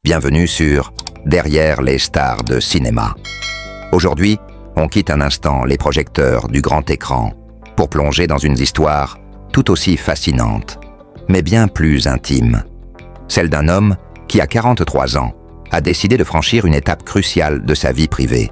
Bienvenue sur Derrière les stars de cinéma. Aujourd'hui, on quitte un instant les projecteurs du grand écran pour plonger dans une histoire tout aussi fascinante, mais bien plus intime. Celle d'un homme qui, à 43 ans, a décidé de franchir une étape cruciale de sa vie privée.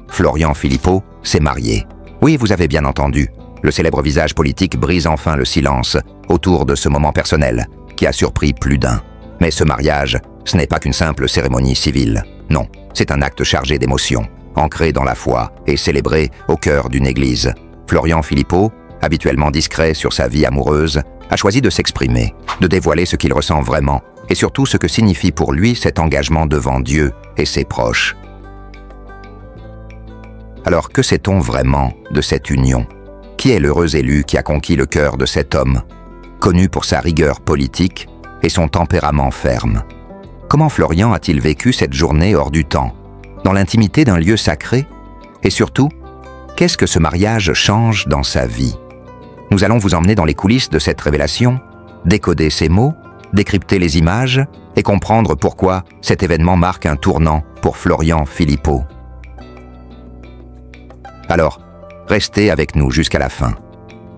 Florian Philippot s'est marié. Oui, vous avez bien entendu, le célèbre visage politique brise enfin le silence autour de ce moment personnel qui a surpris plus d'un. Mais ce mariage, ce n'est pas qu'une simple cérémonie civile. Non, c'est un acte chargé d'émotions, ancré dans la foi et célébré au cœur d'une église. Florian Philippot, habituellement discret sur sa vie amoureuse, a choisi de s'exprimer, de dévoiler ce qu'il ressent vraiment, et surtout ce que signifie pour lui cet engagement devant Dieu et ses proches. Alors que sait-on vraiment de cette union? Qui est l'heureux élu qui a conquis le cœur de cet homme, connu pour sa rigueur politique et son tempérament ferme? Comment Florian a-t-il vécu cette journée hors du temps, dans l'intimité d'un lieu sacré? Et surtout, qu'est-ce que ce mariage change dans sa vie? Nous allons vous emmener dans les coulisses de cette révélation, décoder ces mots, décrypter les images et comprendre pourquoi cet événement marque un tournant pour Florian Philippot. Alors, restez avec nous jusqu'à la fin,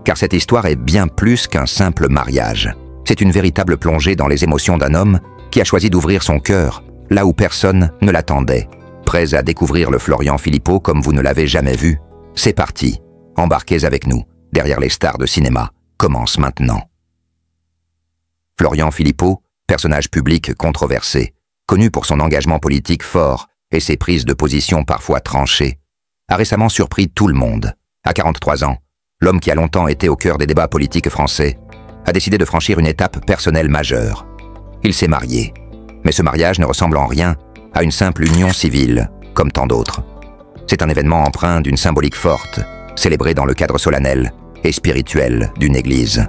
car cette histoire est bien plus qu'un simple mariage. C'est une véritable plongée dans les émotions d'un homme qui a choisi d'ouvrir son cœur, là où personne ne l'attendait. Prêts à découvrir le Florian Philippot comme vous ne l'avez jamais vu? C'est parti, embarquez avec nous, derrière les stars de cinéma, commence maintenant. Florian Philippot, personnage public controversé, connu pour son engagement politique fort et ses prises de position parfois tranchées, a récemment surpris tout le monde. À 43 ans, l'homme qui a longtemps été au cœur des débats politiques français a décidé de franchir une étape personnelle majeure. Il s'est marié, mais ce mariage ne ressemble en rien à une simple union civile, comme tant d'autres. C'est un événement empreint d'une symbolique forte, célébré dans le cadre solennel et spirituel d'une église.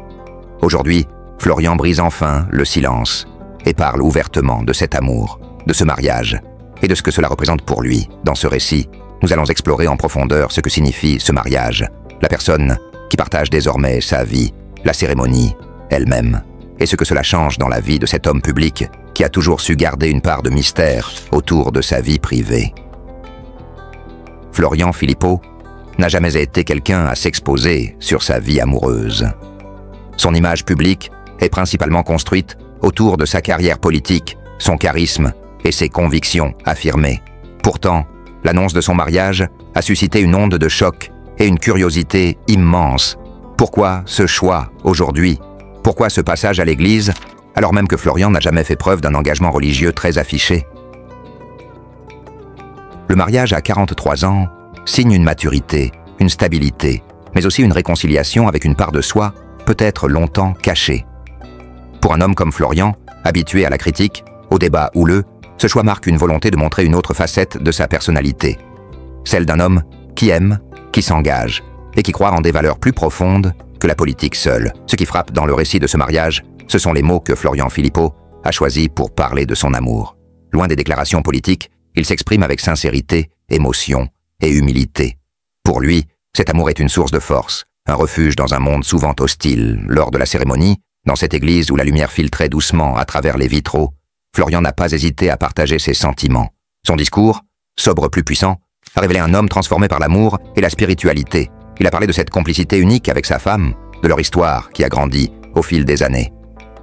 Aujourd'hui, Florian brise enfin le silence et parle ouvertement de cet amour, de ce mariage et de ce que cela représente pour lui. Dans ce récit, nous allons explorer en profondeur ce que signifie ce mariage, la personne qui partage désormais sa vie, la cérémonie elle-même, et ce que cela change dans la vie de cet homme public qui a toujours su garder une part de mystère autour de sa vie privée. Florian Philippot n'a jamais été quelqu'un à s'exposer sur sa vie amoureuse. Son image publique est principalement construite autour de sa carrière politique, son charisme et ses convictions affirmées. Pourtant, l'annonce de son mariage a suscité une onde de choc et une curiosité immense. Pourquoi ce choix aujourd'hui? Pourquoi ce passage à l'église, alors même que Florian n'a jamais fait preuve d'un engagement religieux très affiché? Le mariage à 43 ans signe une maturité, une stabilité, mais aussi une réconciliation avec une part de soi peut-être longtemps cachée. Pour un homme comme Florian, habitué à la critique, au débat houleux, ce choix marque une volonté de montrer une autre facette de sa personnalité. Celle d'un homme qui aime, qui s'engage et qui croit en des valeurs plus profondes que la politique seule. Ce qui frappe dans le récit de ce mariage, ce sont les mots que Florian Philippot a choisis pour parler de son amour. Loin des déclarations politiques, il s'exprime avec sincérité, émotion et humilité. Pour lui, cet amour est une source de force, un refuge dans un monde souvent hostile. Lors de la cérémonie, dans cette église où la lumière filtrait doucement à travers les vitraux, Florian n'a pas hésité à partager ses sentiments. Son discours, sobre plus puissant, a révélé un homme transformé par l'amour et la spiritualité. Il a parlé de cette complicité unique avec sa femme, de leur histoire qui a grandi au fil des années,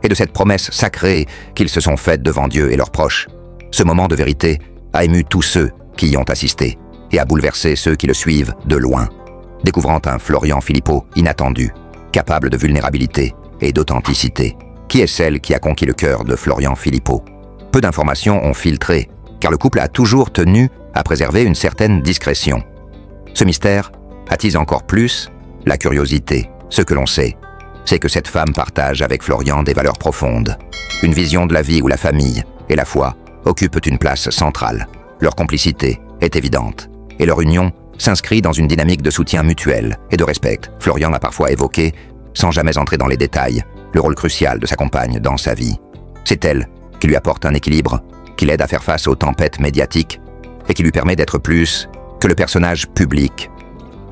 et de cette promesse sacrée qu'ils se sont faites devant Dieu et leurs proches. Ce moment de vérité a ému tous ceux qui y ont assisté et a bouleversé ceux qui le suivent de loin, découvrant un Florian Philippot inattendu, capable de vulnérabilité et d'authenticité. Qui est celle qui a conquis le cœur de Florian Philippot? Peu d'informations ont filtré, car le couple a toujours tenu à préserver une certaine discrétion. Ce mystère attise encore plus la curiosité. Ce que l'on sait, c'est que cette femme partage avec Florian des valeurs profondes, une vision de la vie où la famille et la foi occupent une place centrale. Leur complicité est évidente, et leur union s'inscrit dans une dynamique de soutien mutuel et de respect. Florian a parfois évoqué, sans jamais entrer dans les détails, le rôle crucial de sa compagne dans sa vie. C'est elle qui lui apporte un équilibre, qui l'aide à faire face aux tempêtes médiatiques et qui lui permet d'être plus que le personnage public.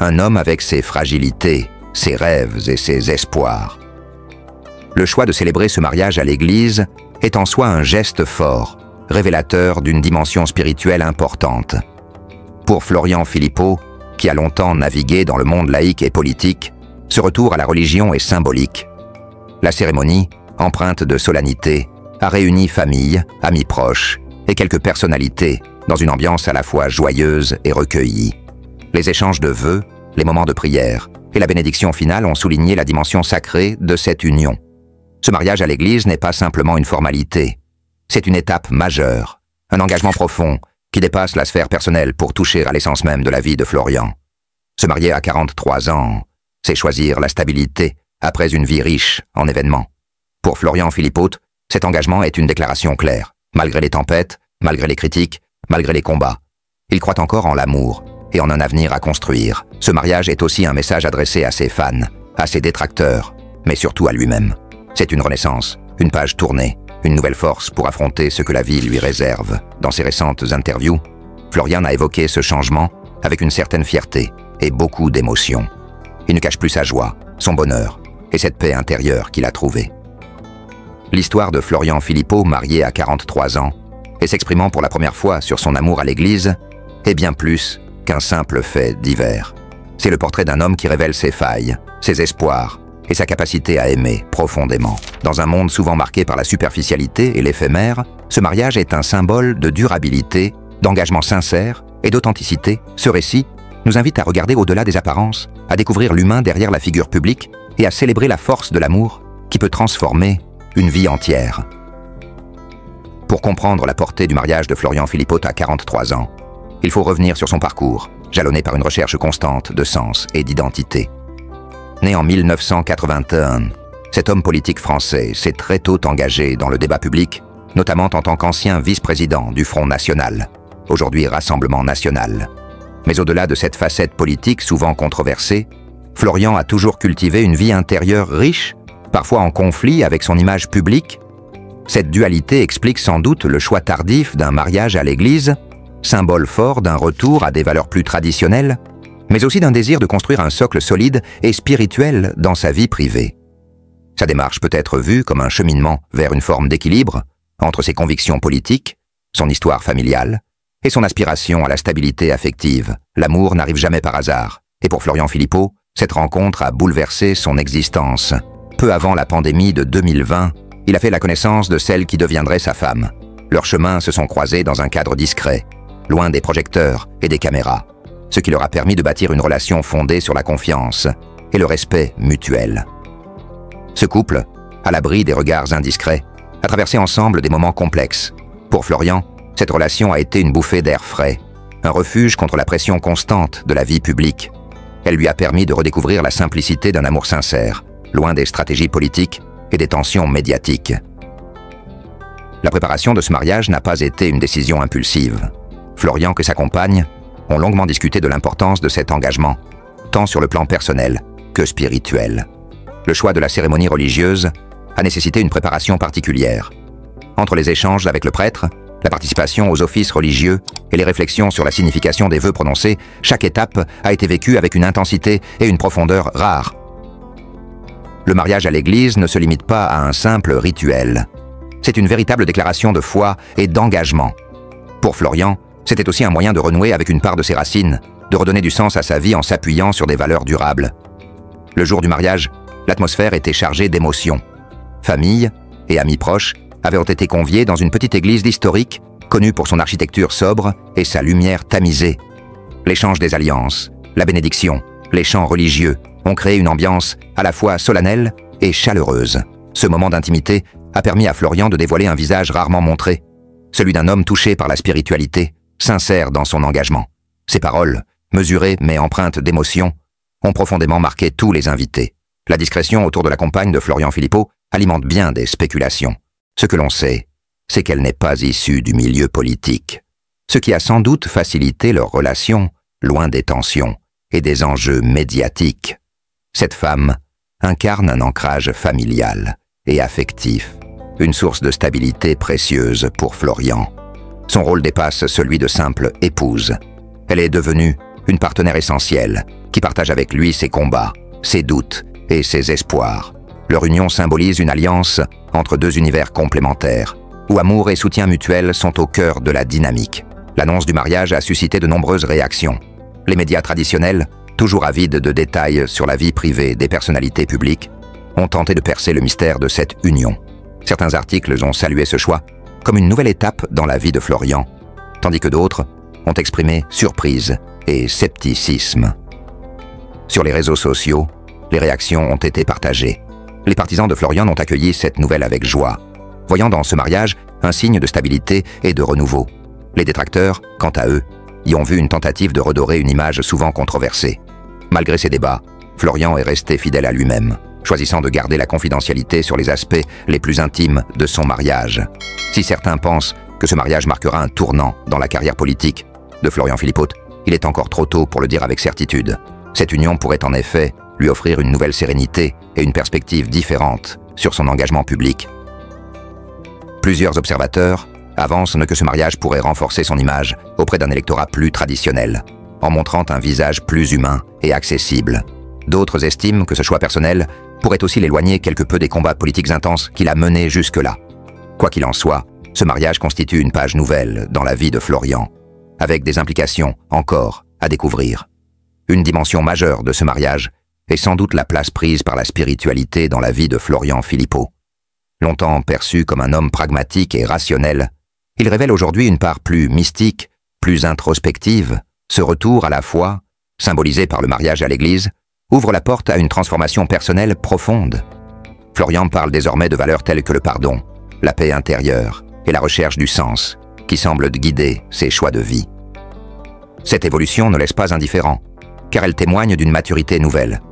Un homme avec ses fragilités, ses rêves et ses espoirs. Le choix de célébrer ce mariage à l'église est en soi un geste fort, révélateur d'une dimension spirituelle importante. Pour Florian Philippot, qui a longtemps navigué dans le monde laïque et politique, ce retour à la religion est symbolique. La cérémonie, empreinte de solennité, a réuni famille, amis proches et quelques personnalités dans une ambiance à la fois joyeuse et recueillie. Les échanges de vœux, les moments de prière et la bénédiction finale ont souligné la dimension sacrée de cette union. Ce mariage à l'église n'est pas simplement une formalité, c'est une étape majeure, un engagement profond qui dépasse la sphère personnelle pour toucher à l'essence même de la vie de Florian. Se marier à 43 ans, c'est choisir la stabilité après une vie riche en événements. Pour Florian Philippot, cet engagement est une déclaration claire. Malgré les tempêtes, malgré les critiques, malgré les combats, il croit encore en l'amour et en un avenir à construire. Ce mariage est aussi un message adressé à ses fans, à ses détracteurs, mais surtout à lui-même. C'est une renaissance, une page tournée, une nouvelle force pour affronter ce que la vie lui réserve. Dans ses récentes interviews, Florian a évoqué ce changement avec une certaine fierté et beaucoup d'émotion. Il ne cache plus sa joie, son bonheur et cette paix intérieure qu'il a trouvée. L'histoire de Florian Philippot, marié à 43 ans, et s'exprimant pour la première fois sur son amour à l'Église, est bien plus qu'un simple fait divers. C'est le portrait d'un homme qui révèle ses failles, ses espoirs et sa capacité à aimer profondément. Dans un monde souvent marqué par la superficialité et l'éphémère, ce mariage est un symbole de durabilité, d'engagement sincère et d'authenticité. Ce récit nous invite à regarder au-delà des apparences, à découvrir l'humain derrière la figure publique et à célébrer la force de l'amour qui peut transformer une vie entière. Pour comprendre la portée du mariage de Florian Philippot à 43 ans, il faut revenir sur son parcours, jalonné par une recherche constante de sens et d'identité. Né en 1981, cet homme politique français s'est très tôt engagé dans le débat public, notamment en tant qu'ancien vice-président du Front National, aujourd'hui Rassemblement National. Mais au-delà de cette facette politique souvent controversée, Florian a toujours cultivé une vie intérieure riche, parfois en conflit avec son image publique. Cette dualité explique sans doute le choix tardif d'un mariage à l'église, symbole fort d'un retour à des valeurs plus traditionnelles, mais aussi d'un désir de construire un socle solide et spirituel dans sa vie privée. Sa démarche peut être vue comme un cheminement vers une forme d'équilibre entre ses convictions politiques, son histoire familiale et son aspiration à la stabilité affective. L'amour n'arrive jamais par hasard, et pour Florian Philippot, cette rencontre a bouleversé son existence. Peu avant la pandémie de 2020, il a fait la connaissance de celle qui deviendrait sa femme. Leurs chemins se sont croisés dans un cadre discret, loin des projecteurs et des caméras, ce qui leur a permis de bâtir une relation fondée sur la confiance et le respect mutuel. Ce couple, à l'abri des regards indiscrets, a traversé ensemble des moments complexes. Pour Florian, cette relation a été une bouffée d'air frais, un refuge contre la pression constante de la vie publique. Elle lui a permis de redécouvrir la simplicité d'un amour sincère, loin des stratégies politiques et des tensions médiatiques. La préparation de ce mariage n'a pas été une décision impulsive. Florian et sa compagne ont longuement discuté de l'importance de cet engagement, tant sur le plan personnel que spirituel. Le choix de la cérémonie religieuse a nécessité une préparation particulière. Entre les échanges avec le prêtre, la participation aux offices religieux et les réflexions sur la signification des vœux prononcés, chaque étape a été vécue avec une intensité et une profondeur rares. Le mariage à l'église ne se limite pas à un simple rituel. C'est une véritable déclaration de foi et d'engagement. Pour Florian, c'était aussi un moyen de renouer avec une part de ses racines, de redonner du sens à sa vie en s'appuyant sur des valeurs durables. Le jour du mariage, l'atmosphère était chargée d'émotions. Famille et amis proches avaient été conviés dans une petite église historique, connue pour son architecture sobre et sa lumière tamisée. L'échange des alliances, la bénédiction, les chants religieux ont créé une ambiance à la fois solennelle et chaleureuse. Ce moment d'intimité a permis à Florian de dévoiler un visage rarement montré, celui d'un homme touché par la spiritualité, sincère dans son engagement. Ses paroles, mesurées mais empreintes d'émotion, ont profondément marqué tous les invités. La discrétion autour de la compagne de Florian Philippot alimente bien des spéculations. Ce que l'on sait, c'est qu'elle n'est pas issue du milieu politique, ce qui a sans doute facilité leur relation, loin des tensions et des enjeux médiatiques. Cette femme incarne un ancrage familial et affectif, une source de stabilité précieuse pour Florian. Son rôle dépasse celui de simple épouse. Elle est devenue une partenaire essentielle qui partage avec lui ses combats, ses doutes et ses espoirs. Leur union symbolise une alliance entre deux univers complémentaires, où amour et soutien mutuel sont au cœur de la dynamique. L'annonce du mariage a suscité de nombreuses réactions. Les médias traditionnels, toujours avides de détails sur la vie privée des personnalités publiques, ont tenté de percer le mystère de cette union. Certains articles ont salué ce choix comme une nouvelle étape dans la vie de Florian, tandis que d'autres ont exprimé surprise et scepticisme. Sur les réseaux sociaux, les réactions ont été partagées. Les partisans de Florian ont accueilli cette nouvelle avec joie, voyant dans ce mariage un signe de stabilité et de renouveau. Les détracteurs, quant à eux, y ont vu une tentative de redorer une image souvent controversée. Malgré ces débats, Florian est resté fidèle à lui-même, choisissant de garder la confidentialité sur les aspects les plus intimes de son mariage. Si certains pensent que ce mariage marquera un tournant dans la carrière politique de Florian Philippot, il est encore trop tôt pour le dire avec certitude. Cette union pourrait en effet lui offrir une nouvelle sérénité et une perspective différente sur son engagement public. Plusieurs observateurs avancent que ce mariage pourrait renforcer son image auprès d'un électorat plus traditionnel, en montrant un visage plus humain et accessible. D'autres estiment que ce choix personnel pourrait aussi l'éloigner quelque peu des combats politiques intenses qu'il a menés jusque-là. Quoi qu'il en soit, ce mariage constitue une page nouvelle dans la vie de Florian, avec des implications encore à découvrir. Une dimension majeure de ce mariage est sans doute la place prise par la spiritualité dans la vie de Florian Philippot. Longtemps perçu comme un homme pragmatique et rationnel, il révèle aujourd'hui une part plus mystique, plus introspective. Ce retour à la foi, symbolisé par le mariage à l'église, ouvre la porte à une transformation personnelle profonde. Florian parle désormais de valeurs telles que le pardon, la paix intérieure et la recherche du sens, qui semblent guider ses choix de vie. Cette évolution ne laisse pas indifférent, car elle témoigne d'une maturité nouvelle,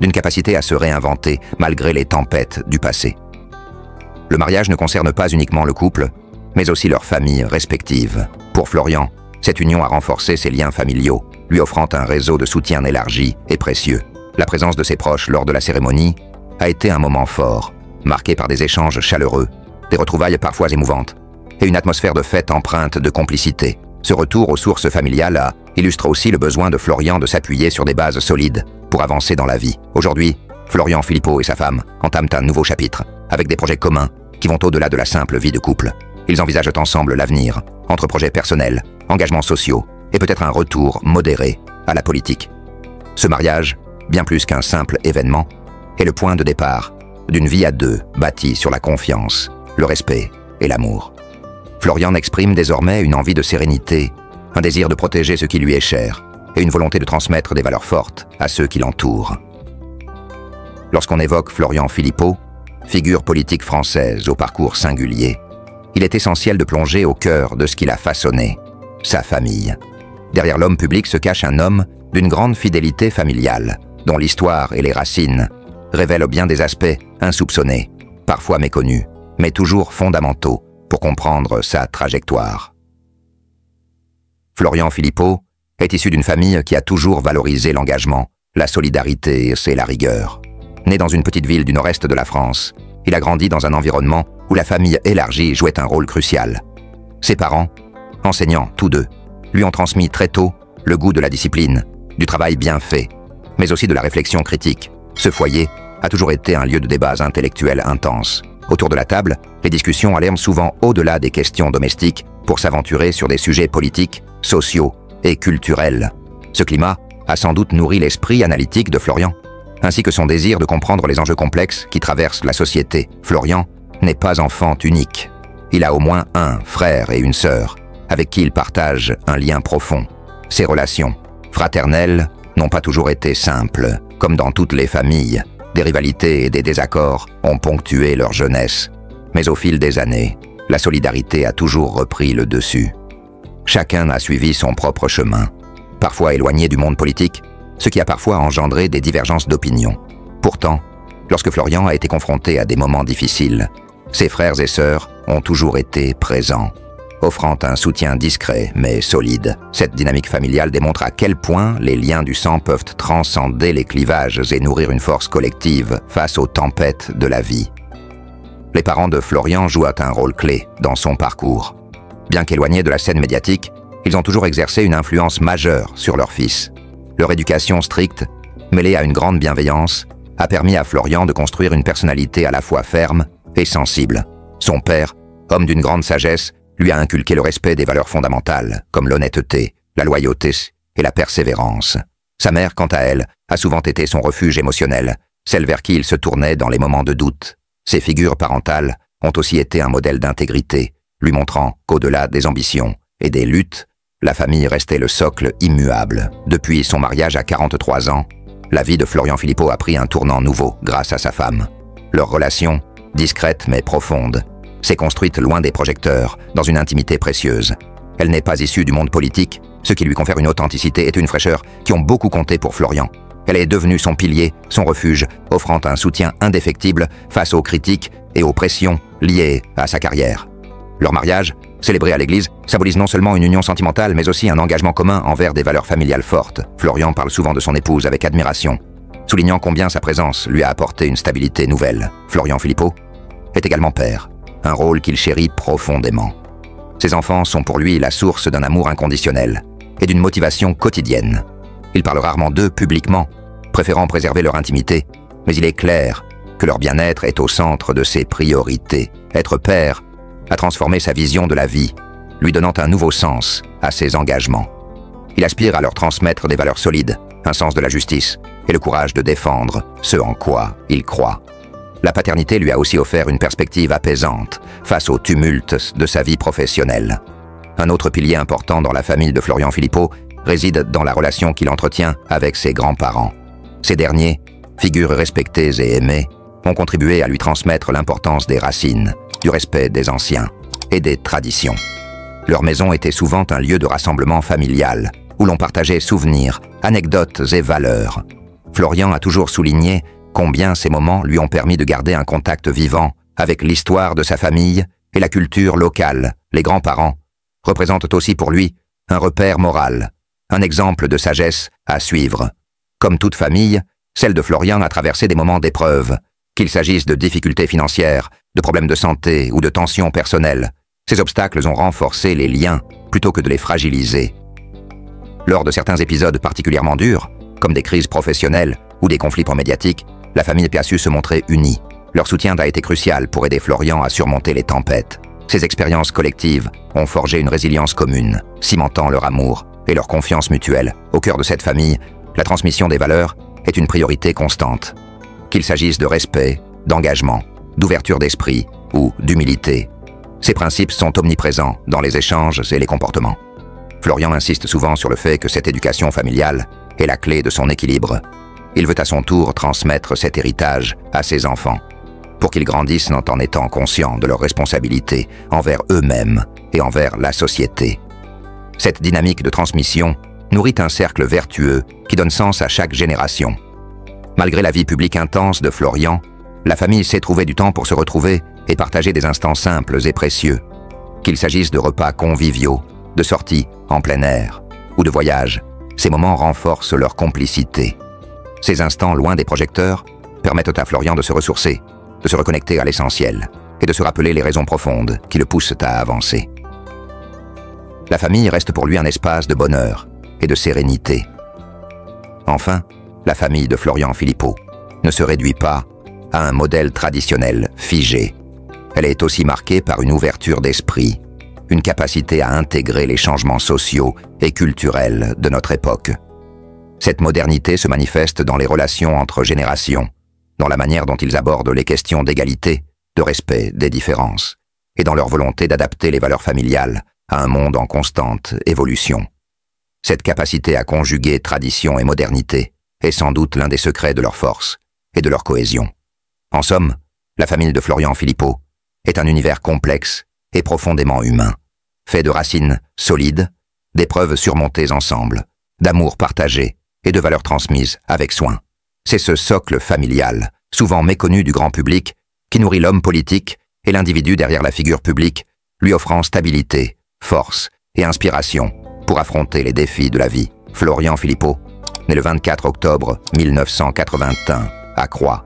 d'une capacité à se réinventer malgré les tempêtes du passé. Le mariage ne concerne pas uniquement le couple, mais aussi leurs familles respectives. Pour Florian, cette union a renforcé ses liens familiaux, lui offrant un réseau de soutien élargi et précieux. La présence de ses proches lors de la cérémonie a été un moment fort, marqué par des échanges chaleureux, des retrouvailles parfois émouvantes, et une atmosphère de fête empreinte de complicité. Ce retour aux sources familiales illustre aussi le besoin de Florian de s'appuyer sur des bases solides pour avancer dans la vie. Aujourd'hui, Florian Philippot et sa femme entament un nouveau chapitre, avec des projets communs qui vont au-delà de la simple vie de couple. Ils envisagent ensemble l'avenir, entre projets personnels, engagements sociaux et peut-être un retour modéré à la politique. Ce mariage, bien plus qu'un simple événement, est le point de départ d'une vie à deux bâtie sur la confiance, le respect et l'amour. Florian exprime désormais une envie de sérénité, un désir de protéger ce qui lui est cher et une volonté de transmettre des valeurs fortes à ceux qui l'entourent. Lorsqu'on évoque Florian Philippot, figure politique française au parcours singulier, il est essentiel de plonger au cœur de ce qu'il a façonné, sa famille. Derrière l'homme public se cache un homme d'une grande fidélité familiale, dont l'histoire et les racines révèlent bien des aspects insoupçonnés, parfois méconnus, mais toujours fondamentaux pour comprendre sa trajectoire. Florian Philippot est issu d'une famille qui a toujours valorisé l'engagement, la solidarité et la rigueur. Né dans une petite ville du nord-est de la France, il a grandi dans un environnement où la famille élargie jouait un rôle crucial. Ses parents, enseignants tous deux, lui ont transmis très tôt le goût de la discipline, du travail bien fait, mais aussi de la réflexion critique. Ce foyer a toujours été un lieu de débats intellectuels intenses. Autour de la table, les discussions allaient souvent au-delà des questions domestiques pour s'aventurer sur des sujets politiques, sociaux et culturels. Ce climat a sans doute nourri l'esprit analytique de Florian, ainsi que son désir de comprendre les enjeux complexes qui traversent la société. Florian n'est pas enfant unique. Il a au moins un frère et une sœur, avec qui il partage un lien profond. Ses relations fraternelles n'ont pas toujours été simples. Comme dans toutes les familles, des rivalités et des désaccords ont ponctué leur jeunesse. Mais au fil des années, la solidarité a toujours repris le dessus. Chacun a suivi son propre chemin, parfois éloigné du monde politique, ce qui a parfois engendré des divergences d'opinion. Pourtant, lorsque Florian a été confronté à des moments difficiles, ses frères et sœurs ont toujours été présents, offrant un soutien discret mais solide. Cette dynamique familiale démontre à quel point les liens du sang peuvent transcender les clivages et nourrir une force collective face aux tempêtes de la vie. Les parents de Florian jouent un rôle clé dans son parcours. Bien qu'éloignés de la scène médiatique, ils ont toujours exercé une influence majeure sur leur fils. Leur éducation stricte, mêlée à une grande bienveillance, a permis à Florian de construire une personnalité à la fois ferme et sensible. Son père homme d'une grande sagesse, lui a inculqué le respect des valeurs fondamentales, comme l'honnêteté, la loyauté et la persévérance. Sa mère, quant à elle, a souvent été son refuge émotionnel, celle vers qui il se tournait dans les moments de doute. Ses figures parentales ont aussi été un modèle d'intégrité, lui montrant qu'au-delà des ambitions et des luttes, la famille restait le socle immuable. Depuis son mariage à 43 ans, la vie de Florian Philippot a pris un tournant nouveau grâce à sa femme. Leur relation, discrète mais profonde, s'est construite loin des projecteurs, dans une intimité précieuse. Elle n'est pas issue du monde politique, ce qui lui confère une authenticité et une fraîcheur qui ont beaucoup compté pour Florian. Elle est devenue son pilier, son refuge, offrant un soutien indéfectible face aux critiques et aux pressions liées à sa carrière. Leur mariage, célébré à l'église, symbolise non seulement une union sentimentale, mais aussi un engagement commun envers des valeurs familiales fortes. Florian parle souvent de son épouse avec admiration, soulignant combien sa présence lui a apporté une stabilité nouvelle. Florian Philippot est également père, un rôle qu'il chérit profondément. Ses enfants sont pour lui la source d'un amour inconditionnel et d'une motivation quotidienne. Il parle rarement d'eux publiquement, préférant préserver leur intimité, mais il est clair que leur bien-être est au centre de ses priorités. Être père a transformé sa vision de la vie, lui donnant un nouveau sens à ses engagements. Il aspire à leur transmettre des valeurs solides, un sens de la justice et le courage de défendre ce en quoi il croit. La paternité lui a aussi offert une perspective apaisante face au tumulte de sa vie professionnelle. Un autre pilier important dans la famille de Florian Philippot réside dans la relation qu'il entretient avec ses grands-parents. Ces derniers, figures respectées et aimées, ont contribué à lui transmettre l'importance des racines, du respect des anciens et des traditions. Leur maison était souvent un lieu de rassemblement familial, où l'on partageait souvenirs, anecdotes et valeurs. Florian a toujours souligné combien ces moments lui ont permis de garder un contact vivant avec l'histoire de sa famille et la culture locale. Les grands-parents représentent aussi pour lui un repère moral, un exemple de sagesse à suivre. Comme toute famille, celle de Florian a traversé des moments d'épreuve, qu'il s'agisse de difficultés financières, de problèmes de santé ou de tensions personnelles. Ces obstacles ont renforcé les liens plutôt que de les fragiliser. Lors de certains épisodes particulièrement durs, comme des crises professionnelles ou des conflits médiatiques, la famille a su se montrer unie. Leur soutien a été crucial pour aider Florian à surmonter les tempêtes. Ces expériences collectives ont forgé une résilience commune, cimentant leur amour et leur confiance mutuelle. Au cœur de cette famille, la transmission des valeurs est une priorité constante. Qu'il s'agisse de respect, d'engagement, d'ouverture d'esprit ou d'humilité, ces principes sont omniprésents dans les échanges et les comportements. Florian insiste souvent sur le fait que cette éducation familiale est la clé de son équilibre. Il veut à son tour transmettre cet héritage à ses enfants, pour qu'ils grandissent en étant conscients de leurs responsabilités envers eux-mêmes et envers la société. Cette dynamique de transmission nourrit un cercle vertueux qui donne sens à chaque génération. Malgré la vie publique intense de Florian, la famille sait trouver du temps pour se retrouver et partager des instants simples et précieux. Qu'il s'agisse de repas conviviaux, de sorties en plein air ou de voyages, ces moments renforcent leur complicité. Ces instants loin des projecteurs permettent à Florian de se ressourcer, de se reconnecter à l'essentiel et de se rappeler les raisons profondes qui le poussent à avancer. La famille reste pour lui un espace de bonheur et de sérénité. Enfin, la famille de Florian Philippot ne se réduit pas à un modèle traditionnel figé. Elle est aussi marquée par une ouverture d'esprit, une capacité à intégrer les changements sociaux et culturels de notre époque. Cette modernité se manifeste dans les relations entre générations, dans la manière dont ils abordent les questions d'égalité, de respect des différences, et dans leur volonté d'adapter les valeurs familiales à un monde en constante évolution. Cette capacité à conjuguer tradition et modernité est sans doute l'un des secrets de leur force et de leur cohésion. En somme, la famille de Florian Philippot est un univers complexe et profondément humain, fait de racines solides, d'épreuves surmontées ensemble, d'amour partagé et de valeurs transmises avec soin. C'est ce socle familial, souvent méconnu du grand public, qui nourrit l'homme politique et l'individu derrière la figure publique, lui offrant stabilité, force et inspiration pour affronter les défis de la vie. Florian Philippot, né le 24 octobre 1981 à Croix,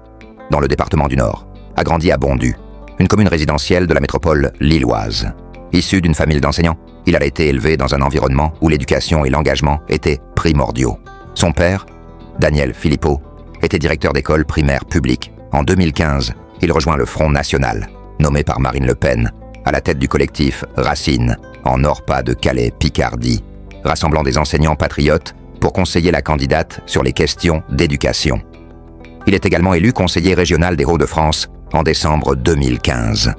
dans le département du Nord, a grandi à Bondu, une commune résidentielle de la métropole lilloise. Issu d'une famille d'enseignants, il a été élevé dans un environnement où l'éducation et l'engagement étaient primordiaux. Son père, Daniel Philippot, était directeur d'école primaire publique. En 2015, il rejoint le Front National, nommé par Marine Le Pen, à la tête du collectif Racine, en Nord-Pas-de-Calais, Picardie, rassemblant des enseignants patriotes pour conseiller la candidate sur les questions d'éducation. Il est également élu conseiller régional des Hauts-de-France en décembre 2015.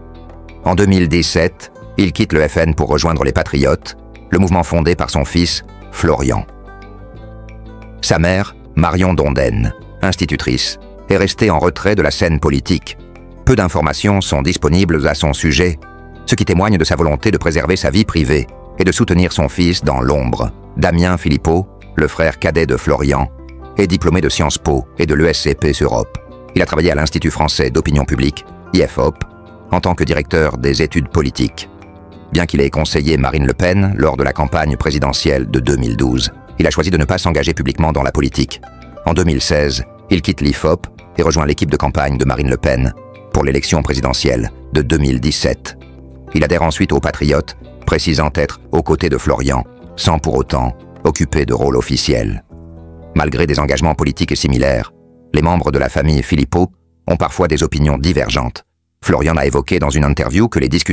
En 2017, il quitte le FN pour rejoindre les Patriotes, le mouvement fondé par son fils, Florian. Sa mère, Marion Dondaine, institutrice, est restée en retrait de la scène politique. Peu d'informations sont disponibles à son sujet, ce qui témoigne de sa volonté de préserver sa vie privée et de soutenir son fils dans l'ombre. Damien Philippot, le frère cadet de Florian, est diplômé de Sciences Po et de l'ESCP Europe. Il a travaillé à l'Institut français d'opinion publique, IFOP, en tant que directeur des études politiques. Bien qu'il ait conseillé Marine Le Pen lors de la campagne présidentielle de 2012, il a choisi de ne pas s'engager publiquement dans la politique. En 2016, il quitte l'IFOP et rejoint l'équipe de campagne de Marine Le Pen pour l'élection présidentielle de 2017. Il adhère ensuite aux Patriotes, précisant être aux côtés de Florian, sans pour autant occuper de rôle officiel. Malgré des engagements politiques similaires, les membres de la famille Philippot ont parfois des opinions divergentes. Florian a évoqué dans une interview que les discussions